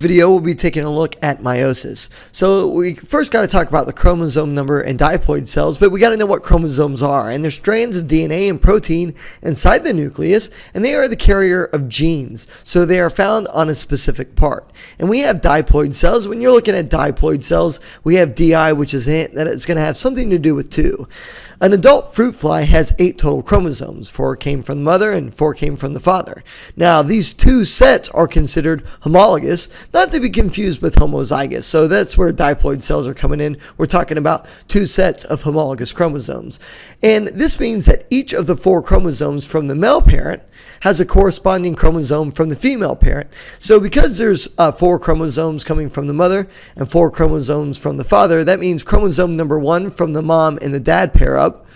video, we'll be taking a look at meiosis. So we first got to talk about the chromosome number and diploid cells, but we got to know what chromosomes are. And they're strands of DNA and protein inside the nucleus, and they are the carrier of genes. So they are found on a specific part. And we have diploid cells. When you're looking at diploid cells, we have Di, which is a hint that it's going to have something to do with 2. An adult fruit fly has 8 total chromosomes. 4 came from the mother and 4 came from the father. Now, these 2 sets are considered homologous, not to be confused with homozygous. So that's where diploid cells are coming in. We're talking about 2 sets of homologous chromosomes. And this means that each of the 4 chromosomes from the male parent has a corresponding chromosome from the female parent. So because there's 4 chromosomes coming from the mother and 4 chromosomes from the father, that means chromosome number 1 from the mom and the dad pair up,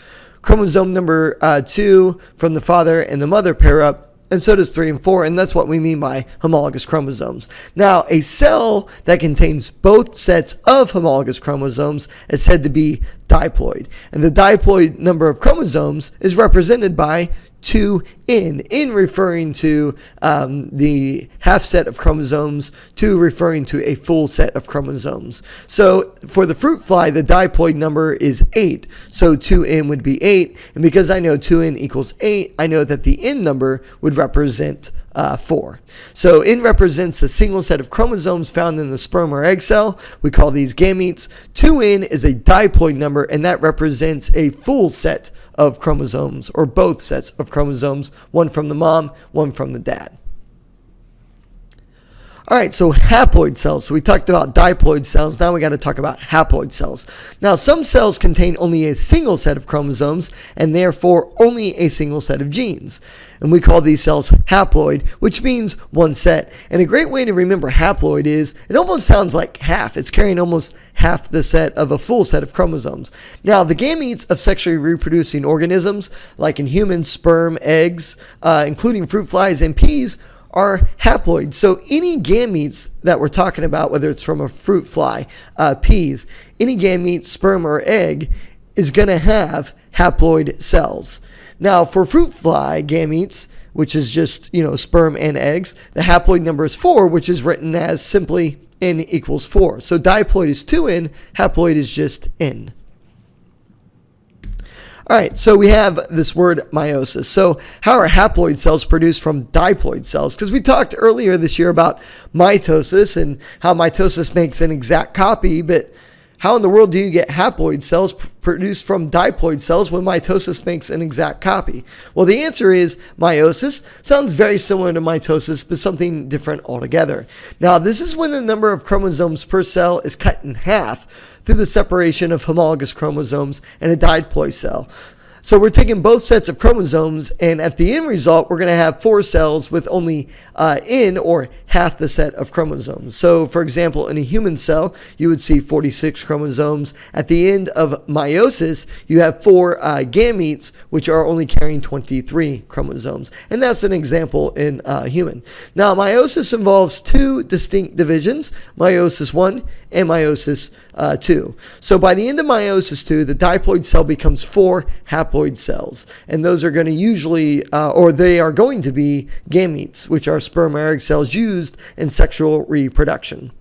chromosome number 2 from the father and the mother pair up, and so does 3 and 4, and that's what we mean by homologous chromosomes. Now, a cell that contains both sets of homologous chromosomes is said to be diploid, and the diploid number of chromosomes is represented by 2n, in referring to the half set of chromosomes, 2 referring to a full set of chromosomes. So for the fruit fly, the diploid number is 8, so 2n would be 8, and because I know 2n equals 8, I know that the n number would represent 4. So n represents the single set of chromosomes found in the sperm or egg cell. We call these gametes. 2n is a diploid number, and that represents a full set of chromosomes, or both sets of chromosomes, one from the mom, one from the dad. All right, so haploid cells. So we talked about diploid cells. Now we got to talk about haploid cells. Now, some cells contain only a single set of chromosomes and therefore only a single set of genes. And we call these cells haploid, which means one set. And a great way to remember haploid is it almost sounds like half. It's carrying almost half the set of a full set of chromosomes. Now, the gametes of sexually reproducing organisms, like in humans, sperm, eggs, including fruit flies and peas, are haploid. So any gametes that we're talking about, whether it's from a fruit fly, peas, any gamete, sperm, or egg is going to have haploid cells. Now, for fruit fly gametes, which is just, sperm and eggs, the haploid number is 4, which is written as simply n equals 4. So diploid is 2n, haploid is just n. All right, so we have this word meiosis. So how are haploid cells produced from diploid cells? Because we talked earlier this year about mitosis and how mitosis makes an exact copy, but how in the world do you get haploid cells produced from diploid cells when mitosis makes an exact copy? Well, the answer is meiosis. Sounds very similar to mitosis, but something different altogether. Now, this is when the number of chromosomes per cell is cut in half through the separation of homologous chromosomes in a diploid cell. So we're taking both sets of chromosomes, and at the end result, we're going to have 4 cells with only n, or half the set of chromosomes. So, for example, in a human cell, you would see 46 chromosomes. At the end of meiosis, you have 4 gametes, which are only carrying 23 chromosomes. And that's an example in human. Now, meiosis involves 2 distinct divisions, meiosis I and meiosis II. So by the end of meiosis II, the diploid cell becomes 4 haploid cells, and those are going to usually, or they are going to be gametes, which are sperm or egg cells used in sexual reproduction.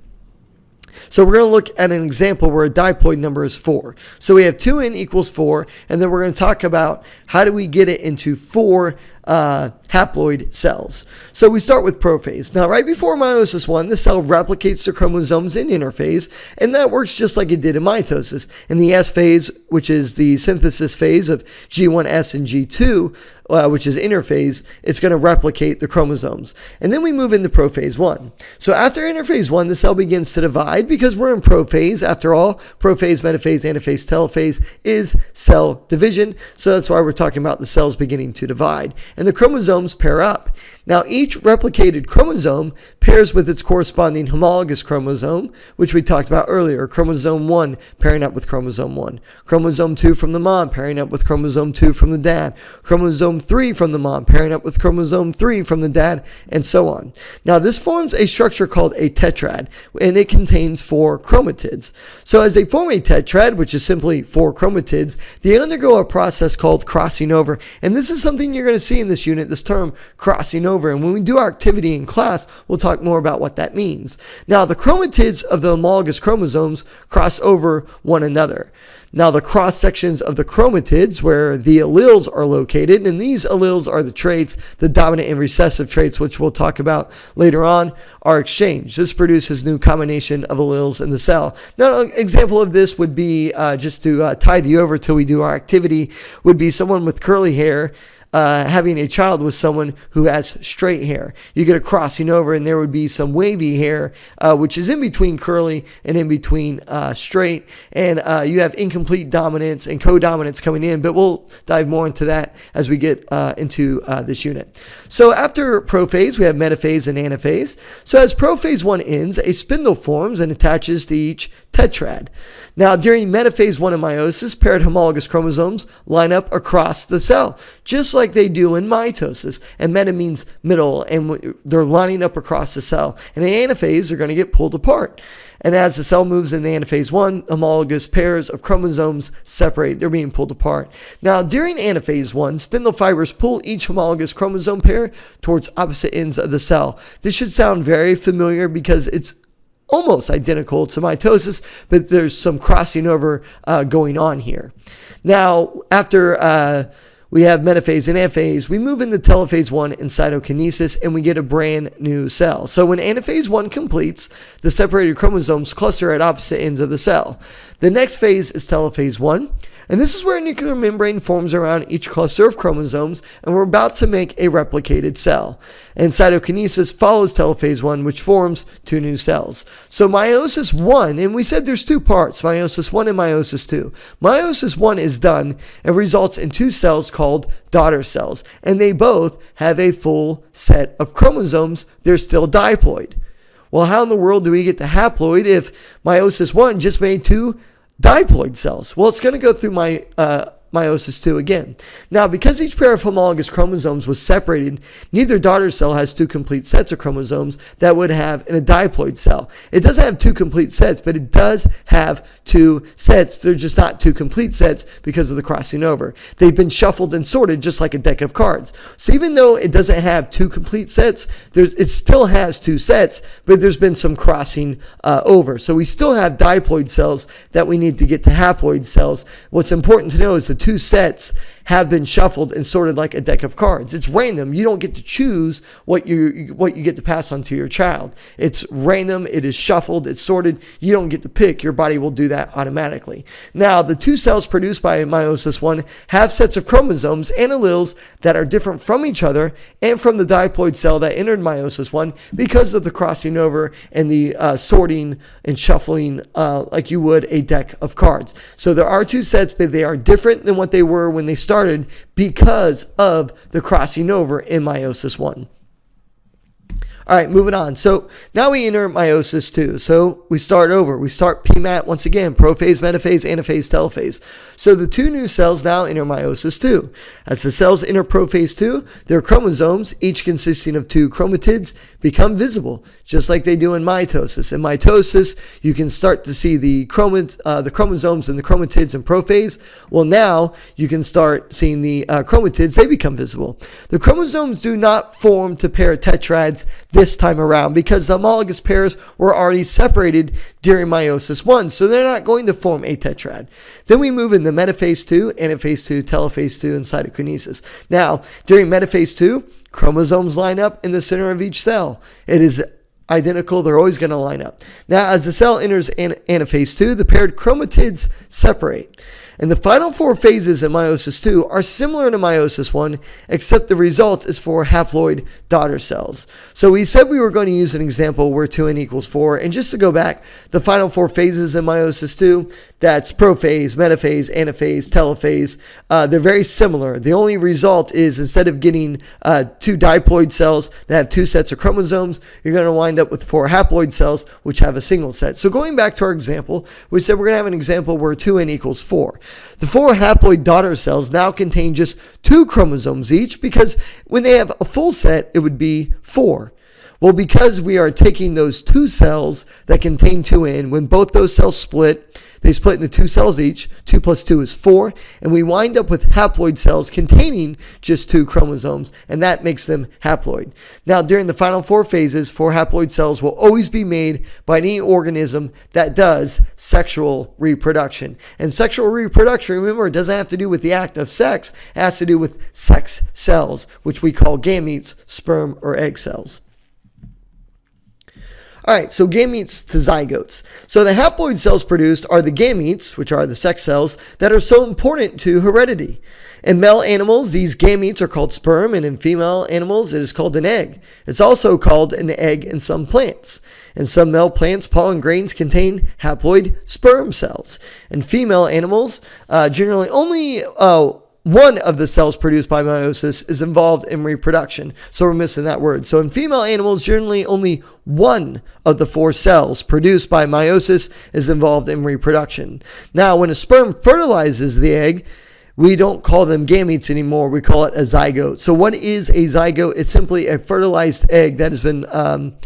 So we're going to look at an example where a diploid number is 4. So we have 2n equals 4, and then we're going to talk about how do we get it into 4 haploid cells. So we start with prophase. Now, right before meiosis I, the cell replicates the chromosomes in interphase, and that works just like it did in mitosis. In the S phase, which is the synthesis phase of G1S and G2, which is interphase, it's going to replicate the chromosomes. And then we move into prophase 1. So after interphase 1, the cell begins to divide because we're in prophase. After all, prophase, metaphase, anaphase, telophase is cell division. So that's why we're talking about the cells beginning to divide. And the chromosomes pair up. Now, each replicated chromosome pairs with its corresponding homologous chromosome, which we talked about earlier. Chromosome 1 pairing up with chromosome 1. Chromosome 2 from the mom pairing up with chromosome 2 from the dad. Chromosome 3 from the mom pairing up with chromosome 3 from the dad, and so on. Now, this forms a structure called a tetrad, and it contains 4 chromatids. So as they form a tetrad, which is simply 4 chromatids, they undergo a process called crossing over. And this is something you're going to see in this unit, this term crossing over. over. And when we do our activity in class, we'll talk more about what that means. Now, the chromatids of the homologous chromosomes cross over one another. Now, the cross sections of the chromatids, where the alleles are located, and these alleles are the traits, the dominant and recessive traits, which we'll talk about later on, are exchanged. This produces new combination of alleles in the cell. Now, an example of this would be, just to tide you over till we do our activity, would be someone with curly hair having a child with someone who has straight hair. You get a crossing over, and there would be some wavy hair, which is in between curly and in between straight. And you have incomplete dominance and codominance coming in, but we'll dive more into that as we get into this unit. So after prophase, we have metaphase and anaphase. So as prophase 1 ends, a spindle forms and attaches to each tetrad. Now, during metaphase 1 in meiosis, paired homologous chromosomes line up across the cell, just like they do in mitosis. And meta means middle, and they're lining up across the cell. And in anaphase, they're going to get pulled apart. And as the cell moves into anaphase 1, homologous pairs of chromosomes separate. They're being pulled apart. Now, during anaphase 1, spindle fibers pull each homologous chromosome pair towards opposite ends of the cell. This should sound very familiar because it's almost identical to mitosis, but there's some crossing over going on here. Now, after we have metaphase and anaphase, we move into telophase 1 and cytokinesis, and we get a brand new cell. So when anaphase 1 completes, the separated chromosomes cluster at opposite ends of the cell. The next phase is telophase 1, and this is where a nuclear membrane forms around each cluster of chromosomes, and we're about to make a replicated cell. And cytokinesis follows telophase 1, which forms two new cells. So meiosis 1, and we said there's two parts, meiosis 1 and meiosis 2. Meiosis 1 is done and results in two cells called daughter cells, and they both have a full set of chromosomes. They're still diploid. Well, how in the world do we get to haploid if meiosis 1 just made two diploid cells? Well, it's going to go through Meiosis II again. Now, because each pair of homologous chromosomes was separated, neither daughter cell has two complete sets of chromosomes that would have in a diploid cell. It doesn't have two complete sets, but it does have two sets. They're just not two complete sets because of the crossing over. They've been shuffled and sorted just like a deck of cards. So even though it doesn't have two complete sets, it still has two sets, but there's been some crossing over. So we still have diploid cells that we need to get to haploid cells. What's important to know is the two sets have been shuffled and sorted like a deck of cards. It's random. You don't get to choose what you get to pass on to your child. It's random. It is shuffled. It's sorted. You don't get to pick. Your body will do that automatically. Now, the two cells produced by meiosis 1 have sets of chromosomes and alleles that are different from each other and from the diploid cell that entered meiosis 1 because of the crossing over and the sorting and shuffling like you would a deck of cards. So there are two sets, but they are different than what they were when they started because of the crossing over in meiosis 1. All right, moving on. So now we enter meiosis II. So we start over. We start PMAT once again, prophase, metaphase, anaphase, telophase. So the two new cells now enter meiosis II. As the cells enter prophase II, their chromosomes, each consisting of two chromatids, become visible, just like they do in mitosis. In mitosis, you can start to see the chromosomes and the chromatids in prophase. Well, now you can start seeing the chromatids. They become visible. The chromosomes do not form to pair tetrads this time around because the homologous pairs were already separated during meiosis 1, so they're not going to form a tetrad. Then we move into metaphase 2, anaphase 2, telophase 2, and cytokinesis. Now, during metaphase 2, chromosomes line up in the center of each cell. It is identical. They're always going to line up. Now, as the cell enters anaphase 2, the paired chromatids separate. And the final four phases in meiosis 2 are similar to meiosis 1, except the result is for haploid daughter cells. So we said we were going to use an example where 2n equals 4. And just to go back, the final four phases in meiosis 2, that's prophase, metaphase, anaphase, telophase, they're very similar. The only result is instead of getting two diploid cells that have two sets of chromosomes, you're going to wind up with four haploid cells, which have a single set. So going back to our example, we said we're going to have an example where 2n equals 4. The four haploid daughter cells now contain just two chromosomes each because when they have a full set, it would be 4. Well, because we are taking those two cells that contain 2n, when both those cells split, They split into 2 cells each. 2 plus 2 is 4. And we wind up with haploid cells containing just 2 chromosomes, and that makes them haploid. Now, during the final 4 phases, 4 haploid cells will always be made by any organism that does sexual reproduction. And sexual reproduction, remember, it doesn't have to do with the act of sex. It has to do with sex cells, which we call gametes, sperm or egg cells. All right, so gametes to zygotes. So the haploid cells produced are the gametes, which are the sex cells, that are so important to heredity. In male animals, these gametes are called sperm, and in female animals, it is called an egg. It's also called an egg in some plants. In some male plants, pollen grains contain haploid sperm cells. In female animals, generally only one of the cells produced by meiosis is involved in reproduction. So we're missing that word. So in female animals, generally only one of the 4 cells produced by meiosis is involved in reproduction. Now, when a sperm fertilizes the egg, we don't call them gametes anymore. We call it a zygote. So what is a zygote? It's simply a fertilized egg that has been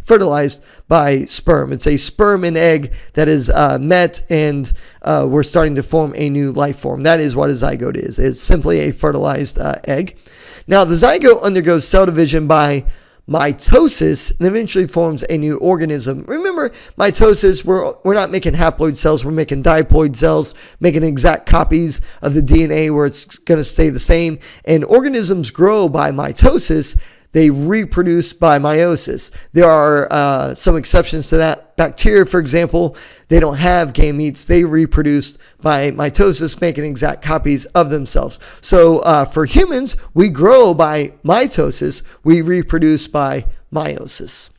fertilized by sperm. It's a sperm and egg that is met, and we're starting to form a new life form. That is what a zygote is. It's simply a fertilized egg. Now, the zygote undergoes cell division by mitosis and eventually forms a new organism. Remember, mitosis, we're not making haploid cells, we're making diploid cells, making exact copies of the DNA where it's going to stay the same. And organisms grow by mitosis. They reproduce by meiosis. There are some exceptions to that. Bacteria, for example, they don't have gametes. They reproduce by mitosis, making exact copies of themselves. So for humans, we grow by mitosis. We reproduce by meiosis.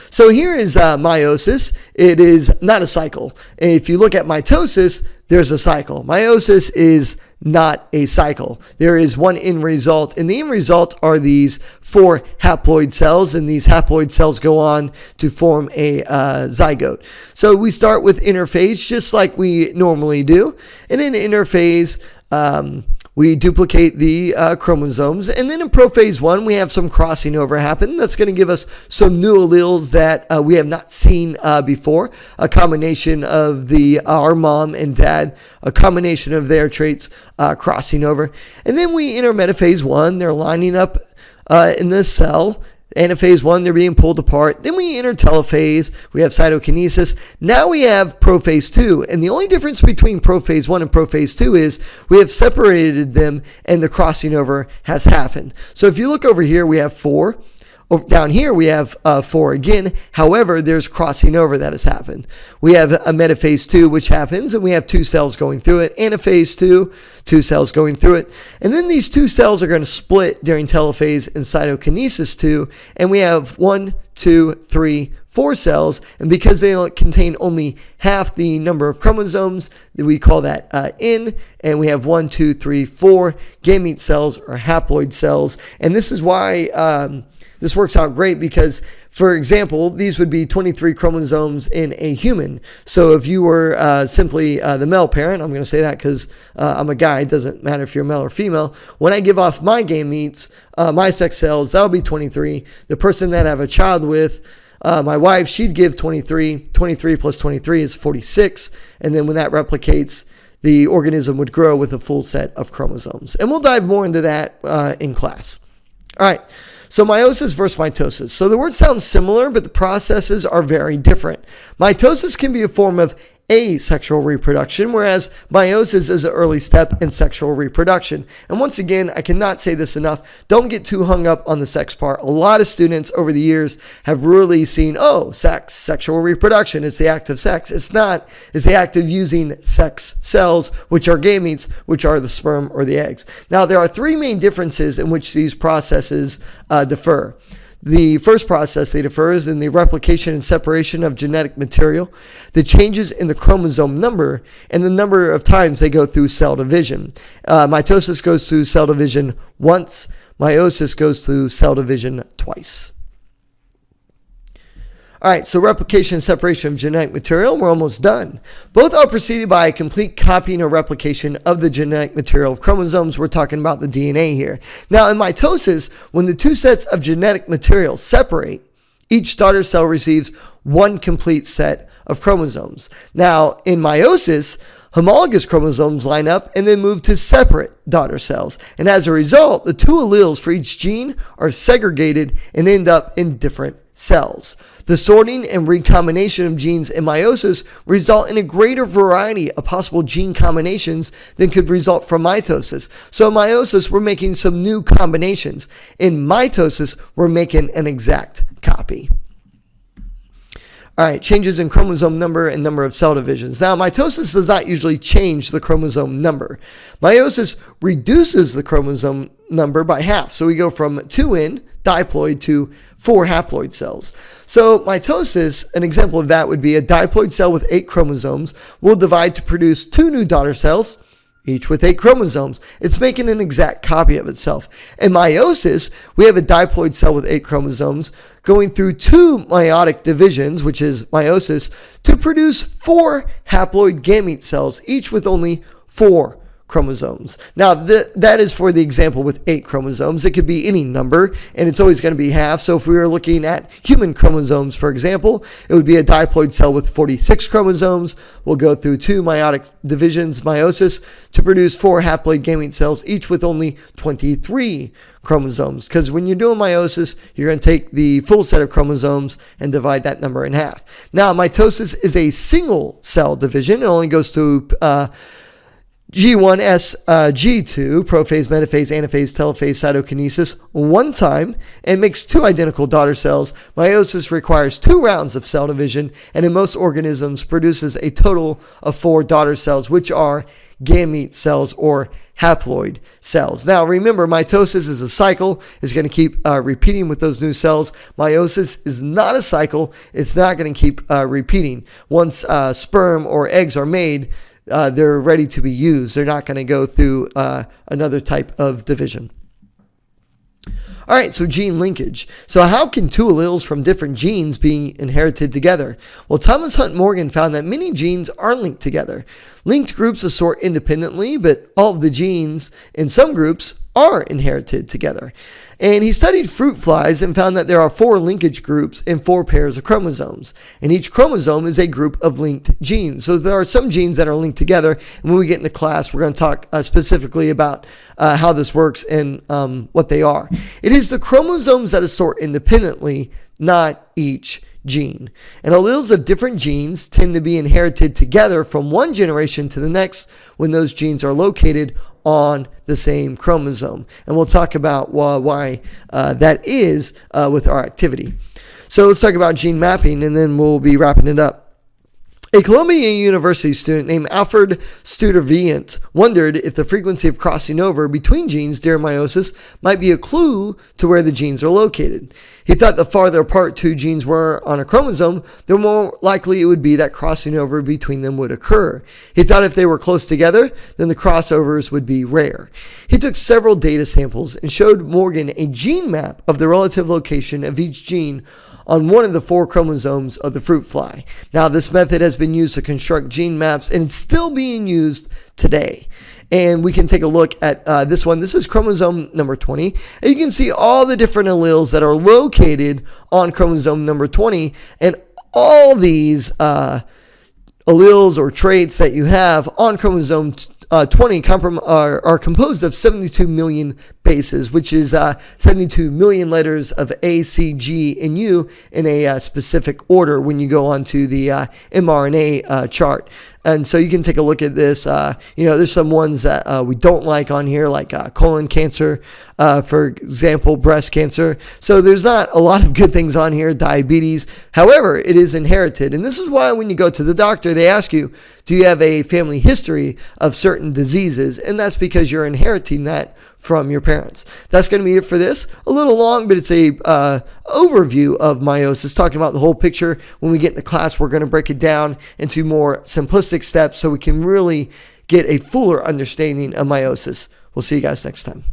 So here is meiosis. It is not a cycle. And if you look at mitosis, there's a cycle. Meiosis is not a cycle. There is one end result, and the end result are these 4 haploid cells, and these haploid cells go on to form a zygote. So we start with interphase, just like we normally do. And in interphase, we duplicate the chromosomes. And then in Prophase I, we have some crossing over happen. That's going to give us some new alleles that we have not seen before. A combination of our mom and dad, a combination of their traits crossing over. And then we enter Metaphase I. They're lining up in this cell. Anaphase I, they're being pulled apart. Then we enter telophase. We have cytokinesis. Now we have prophase II. And the only difference between prophase I and prophase II is we have separated them and the crossing over has happened. So if you look over here, we have 4. Down here, we have 4 again. However, there's crossing over that has happened. We have a metaphase II, which happens, and we have 2 cells going through it. Anaphase II, 2 cells going through it. And then these 2 cells are going to split during telophase and cytokinesis II. And we have 1, 2, 3, 4 cells. And because they contain only half the number of chromosomes, we call that N. And we have 1, 2, 3, 4 gamete cells or haploid cells. And this is why this works out great because, for example, these would be 23 chromosomes in a human. So if you were simply the male parent, I'm going to say that because I'm a guy, it doesn't matter if you're male or female. When I give off my gametes, my sex cells, that'll be 23. The person that I have a child with, my wife, she'd give 23. 23 plus 23 is 46. And then when that replicates, the organism would grow with a full set of chromosomes. And we'll dive more into that in class. All right. So meiosis versus mitosis. So the word sounds similar, but the processes are very different. Mitosis can be a form of asexual reproduction, whereas meiosis is an early step in sexual reproduction. And once again, I cannot say this enough. Don't get too hung up on the sex part. A lot of students over the years have really seen, sex, sexual reproduction. It's the act of sex. It's not. It's the act of using sex cells, which are gametes, which are the sperm or the eggs. Now, there are 3 main differences in which these processes differ. The first process they differ is in the replication and separation of genetic material, the changes in the chromosome number, and the number of times they go through cell division. Mitosis goes through cell division once. Meiosis goes through cell division twice. All right, so replication and separation of genetic material, we're almost done. Both are preceded by a complete copying or replication of the genetic material of chromosomes. We're talking about the DNA here. Now, in mitosis, when the 2 sets of genetic material separate, Each daughter cell receives one complete set of chromosomes. Now, in meiosis, homologous chromosomes line up and then move to separate daughter cells. And as a result, the two alleles for each gene are segregated and end up in different cells. The sorting and recombination of genes in meiosis result in a greater variety of possible gene combinations than could result from mitosis. So in meiosis, we're making some new combinations. In mitosis, we're making an exact copy. All right, changes in chromosome number and number of cell divisions. Now, mitosis does not usually change the chromosome number. Meiosis reduces the chromosome number by half. So we go from 2N, diploid, to 4 haploid cells. So mitosis, an example of that would be a diploid cell with 8 chromosomes will divide to produce 2 new daughter cells, each with 8 chromosomes. It's making an exact copy of itself. In meiosis, we have a diploid cell with 8 chromosomes going through 2 meiotic divisions, which is meiosis, to produce 4 haploid gamete cells, each with only 4 chromosomes. Now, that is for the example with 8 chromosomes. It could be any number, and it's always going to be half. So if we were looking at human chromosomes, for example, it would be a diploid cell with 46 chromosomes. We'll go through 2 meiotic divisions, meiosis, to produce 4 haploid gamete cells, each with only 23 chromosomes. Because when you're doing meiosis, you're going to take the full set of chromosomes and divide that number in half. Now, mitosis is a single cell division. It only goes to G1S, G2, prophase, metaphase, anaphase, telophase, cytokinesis one time and makes 2 identical daughter cells. Meiosis requires 2 rounds of cell division and in most organisms produces a total of 4 daughter cells, which are gamete cells or haploid cells. Now remember, mitosis is a cycle. It's going to keep repeating with those new cells. Meiosis is not a cycle. It's not going to keep repeating. Once sperm or eggs are made, they're ready to be used. They're not going to go through another type of division. All right, so gene linkage. So how can 2 alleles from different genes be inherited together? Well, Thomas Hunt Morgan found that many genes are linked together. Linked groups assort independently, but all of the genes in some groups are inherited together. And he studied fruit flies and found that there are 4 linkage groups in 4 pairs of chromosomes. And each chromosome is a group of linked genes. So there are some genes that are linked together. And when we get into class, we're going to talk specifically about how this works and what they are. It is the chromosomes that assort independently, not each gene. And alleles of different genes tend to be inherited together from one generation to the next when those genes are located on the same chromosome. And we'll talk about why that is with our activity. So let's talk about gene mapping and then we'll be wrapping it up. A Columbia University student named Alfred Studerviant wondered if the frequency of crossing over between genes during meiosis might be a clue to where the genes are located. He thought the farther apart 2 genes were on a chromosome, the more likely it would be that crossing over between them would occur. He thought if they were close together, then the crossovers would be rare. He took several data samples and showed Morgan a gene map of the relative location of each gene on one of the 4 chromosomes of the fruit fly. Now, this method has been used to construct gene maps, and it's still being used today. And we can take a look at this one. This is chromosome number 20. And you can see all the different alleles that are located on chromosome number 20. And all these alleles or traits that you have on chromosome 20 are composed of 72 million bases, which is 72 million letters of A, C, G, and U in a specific order when you go onto the mRNA chart. And so you can take a look at this. There's some ones that we don't like on here, like colon cancer, for example, breast cancer. So there's not a lot of good things on here, diabetes. However, it is inherited. And this is why when you go to the doctor, they ask you, do you have a family history of certain diseases? And that's because you're inheriting that from your parents. That's going to be it for this. A little long, but it's a overview of meiosis, talking about the whole picture. When we get into class, we're going to break it down into more simplistic steps so we can really get a fuller understanding of meiosis. We'll see you guys next time.